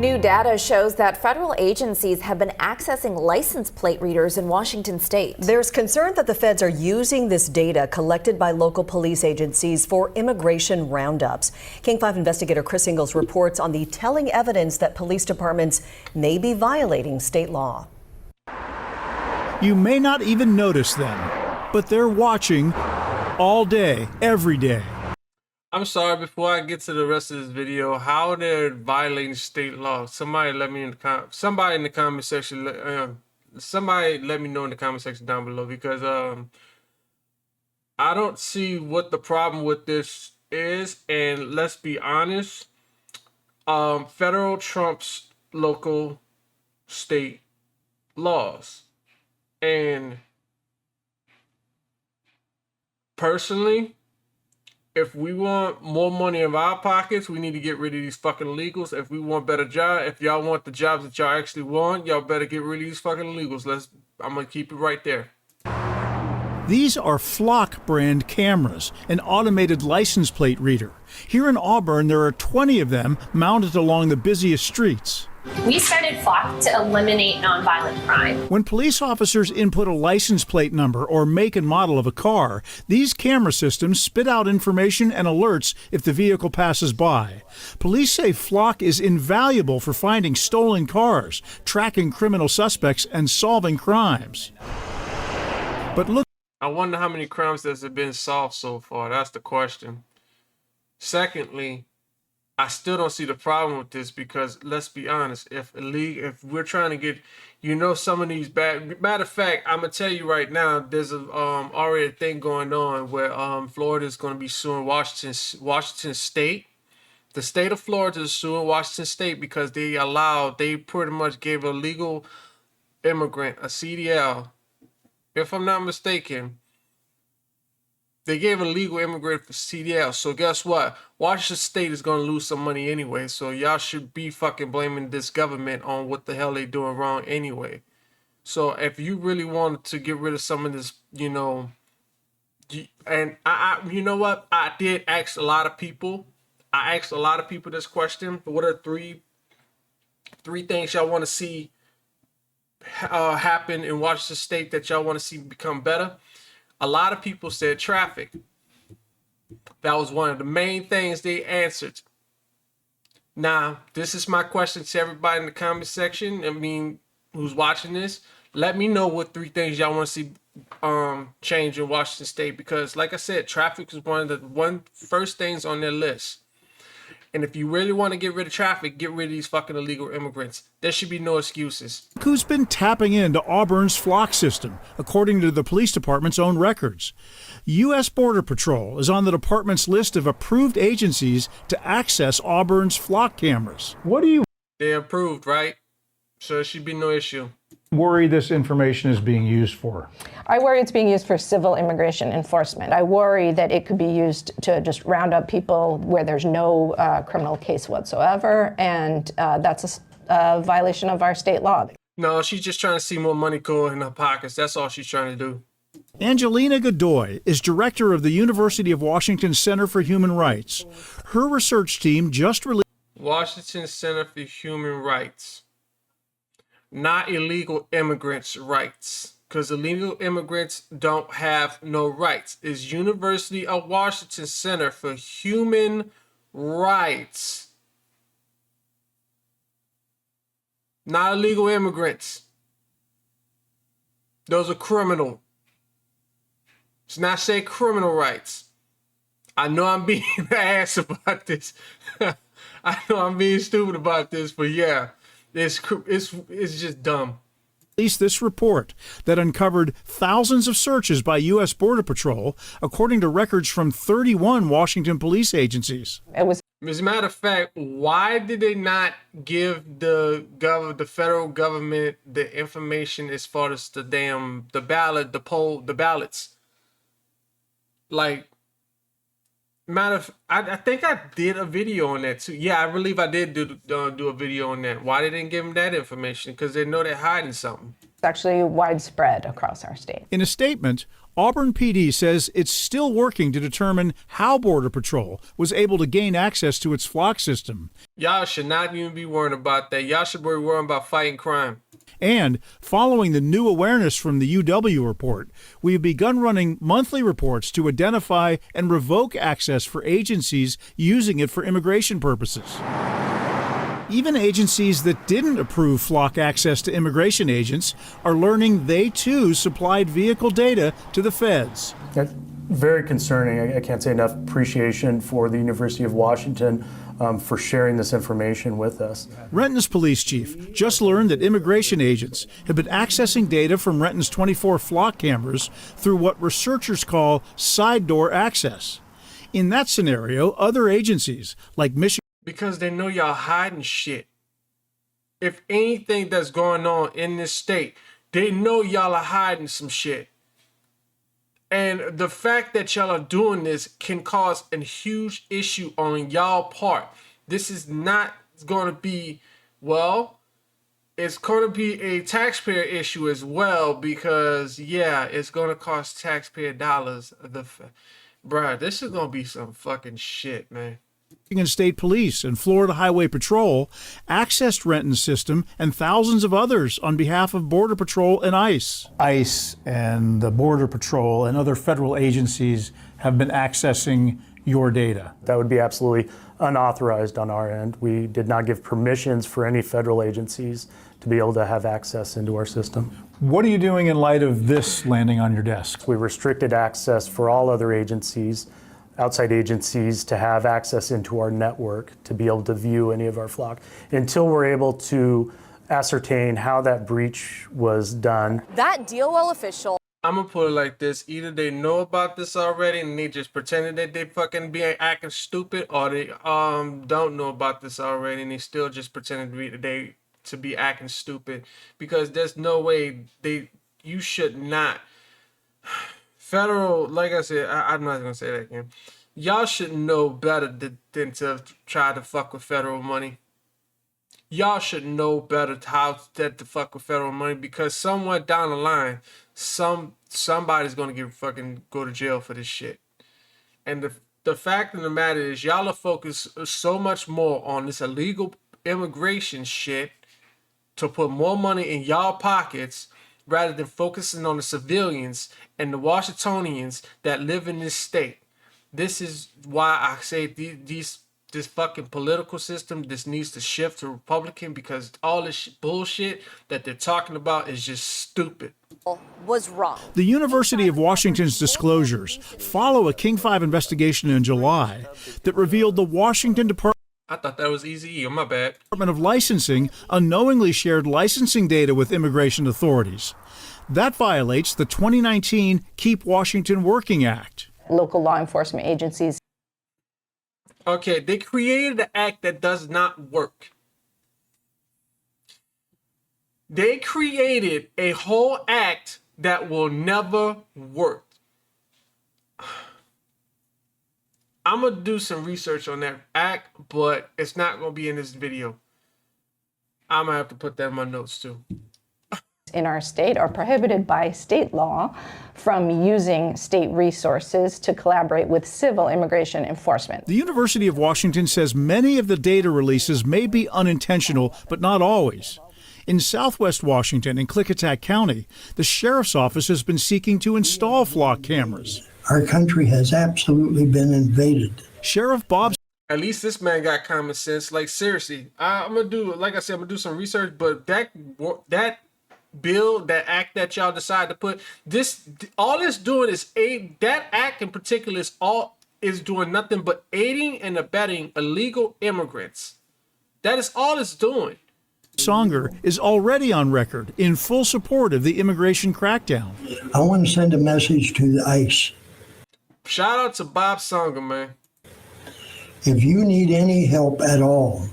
New data shows that federal agencies have been accessing license plate readers in Washington state. There's concern that the feds are using this data collected by local police agencies for immigration roundups. King 5 investigator Chris Ingalls reports on the telling evidence that police departments may be violating state law. You may not even notice them, but they're watching all day, every day. I'm sorry, before I get to the rest of this video, how they're violating state law. Somebody let me in the somebody in the comment section, somebody let me know in the comment section down below, because I don't see what the problem with this is. And let's be honest, federal trumps local state laws. And personally, if we want more money in our pockets, we need to get rid of these fucking illegals. If we want better jobs, if y'all want the jobs that y'all actually want, y'all better get rid of these fucking illegals. I'm gonna keep it right there. These are Flock brand cameras, an automated license plate reader. Here in Auburn, there are 20 of them mounted along the busiest streets. We started Flock to eliminate nonviolent crime. When police officers input a license plate number or make and model of a car, these camera systems spit out information and alerts if the vehicle passes by. Police say Flock is invaluable for finding stolen cars, tracking criminal suspects, and solving crimes. But look, I wonder how many crimes has been solved so far. That's the question. Secondly, I still don't see the problem with this, because let's be honest, if we're trying to get, some of these bad, matter of fact, I'm gonna tell you right now, there's already a thing going on where Florida is going to be suing Washington State. The state of Florida is suing Washington State because they pretty much gave a legal immigrant a CDL. If I'm not mistaken, they gave a legal immigrant for CDL. So guess what? Washington State is going to lose some money anyway. So y'all should be fucking blaming this government on what the hell they doing wrong anyway. So if you really wanted to get rid of some of this, and you know what? I did ask a lot of people. I asked a lot of people this question. What are three things y'all want to see happen in Washington State that y'all want to see become better? A lot of people said traffic. That was one of the main things they answered. Now, this is my question to everybody in the comment section. Who's watching this? Let me know what 3 things y'all want to see change in Washington State, because like I said, traffic is one of the first things on their list. And if you really want to get rid of traffic, get rid of these fucking illegal immigrants. There should be no excuses. who's been tapping into Auburn's Flock system, according to the police department's own records? U.S. Border Patrol is on the department's list of approved agencies to access Auburn's Flock cameras. What do you They're approved, right? So there should be no issue. worry this information is being used for? I worry it's being used for civil immigration enforcement. I worry that it could be used to just round up people where there's no criminal case whatsoever, and that's a violation of our state law. No, she's just trying to see more money go in her pockets. That's all she's trying to do. Angelina Godoy is director of the University of Washington Center for Human Rights. Her research team just released Washington Center for Human Rights. Not illegal immigrants' rights, because illegal immigrants don't have no rights. It's University of Washington Center for Human Rights. Not illegal immigrants. Those are criminal. It's not say criminal rights. I know I'm being an ass about this. I know I'm being stupid about this, but yeah. It's just dumb. this report that uncovered thousands of searches by U.S. Border Patrol, according to records from 31 Washington police agencies. As a matter of fact, why did they not give the federal government the information as far as the ballots? Like, I think I did a video on that too. Yeah, I believe I did do a video on that. Why they didn't give them that information? Because they know they're hiding something. It's actually widespread across our state. In a statement, Auburn PD says it's still working to determine how Border Patrol was able to gain access to its flock system. Y'all should not even be worrying about that. Y'all should be worrying about fighting crime. And following the new awareness from the UW report, we've begun running monthly reports to identify and revoke access for agencies using it for immigration purposes. Even agencies that didn't approve flock access to immigration agents are learning they too supplied vehicle data to the feds. That's very concerning. I can't say enough appreciation for the University of Washington for sharing this information with us. Renton's police chief just learned that immigration agents have been accessing data from Renton's 24 flock cameras through what researchers call side door access. In that scenario, other agencies like Michigan. Because they know y'all hiding shit. If anything that's going on in this state, they know y'all are hiding some shit. And the fact that y'all are doing this can cause a huge issue on y'all part. This is not going to be, well, it's going to be a taxpayer issue as well because, yeah, it's going to cost taxpayer dollars. Bruh, this is going to be some fucking shit, man. Michigan State Police and Florida Highway Patrol accessed Renton's system and thousands of others on behalf of Border Patrol and ICE. ICE and the Border Patrol and other federal agencies have been accessing your data. That would be absolutely unauthorized on our end. We did not give permissions for any federal agencies to be able to have access into our system. What are you doing in light of this landing on your desk? We restricted access for all other agencies, outside agencies, to have access into our network to be able to view any of our flock until we're able to ascertain how that breach was done. That DOL official. I'm gonna put it like this: either they know about this already and they just pretended that they fucking be acting stupid, or they don't know about this already and they still just pretending to be acting stupid. Because there's no way you should not. Federal, like I said, I'm not gonna say that again. Y'all should know better than to try to fuck with federal money. Y'all should know better how to fuck with federal money, because somewhere down the line, somebody's gonna go to jail for this shit. And the fact of the matter is, y'all are focused so much more on this illegal immigration shit to put more money in y'all pockets, rather than focusing on the civilians and the Washingtonians that live in this state. This is why I say this fucking political system, this needs to shift to Republican, because all this bullshit that they're talking about is just stupid. Was wrong. The University of Washington's disclosures follow a King 5 investigation in July that revealed the Washington Department I thought that was easy. My bad. of Licensing unknowingly shared licensing data with immigration authorities. That violates the 2019 Keep Washington Working Act. Local law enforcement agencies. Okay, they created an act that does not work. They created a whole act that will never work. I'm going to do some research on that act, but it's not going to be in this video. I'm going to have to put that in my notes too. In our state are prohibited by state law from using state resources to collaborate with civil immigration enforcement. The University of Washington says many of the data releases may be unintentional, but not always. In southwest Washington, in Klickitat County, the sheriff's office has been seeking to install flock cameras. Our country has absolutely been invaded. Sheriff Bob. At least this man got common sense. Like, seriously, I'm going to do, like I said, I'm going to do some research, but that bill, that act that y'all decide to put, all it's doing is that act in particular is doing nothing but aiding and abetting illegal immigrants. That is all it's doing. Songer is already on record in full support of the immigration crackdown. I want to send a message to the ICE. Shout out to Bob Songer, man. If you need any help at all,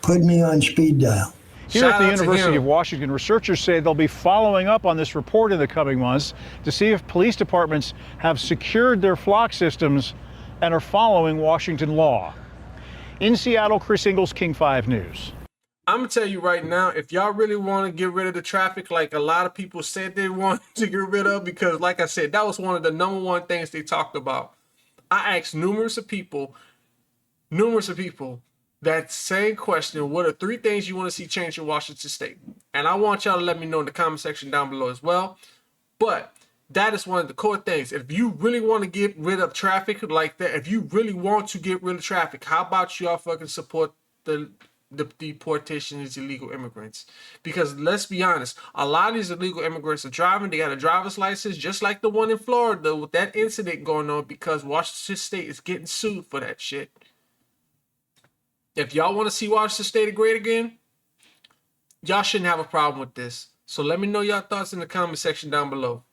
put me on speed dial. Here at the University of Washington, researchers say they'll be following up on this report in the coming months to see if police departments have secured their flock systems and are following Washington law. In Seattle, Chris Ingalls, King 5 News. I'm gonna tell you right now, if y'all really want to get rid of the traffic, like a lot of people said they want to get rid of, because like I said, that was one of the #1 things they talked about. I asked numerous of people that same question: what are 3 things you want to see change in Washington State? And I want y'all to let me know in the comment section down below as well. But that is one of the core things. If you really want to get rid of traffic like that, if you really want to get rid of traffic, how about y'all fucking support the deportation of these illegal immigrants? Because let's be honest, a lot of these illegal immigrants are driving. They got a driver's license, just like the one in Florida with that incident going on, because Washington State is getting sued for that shit. If y'all want to see Washington State great again, y'all shouldn't have a problem with this. So let me know your thoughts in the comment section down below.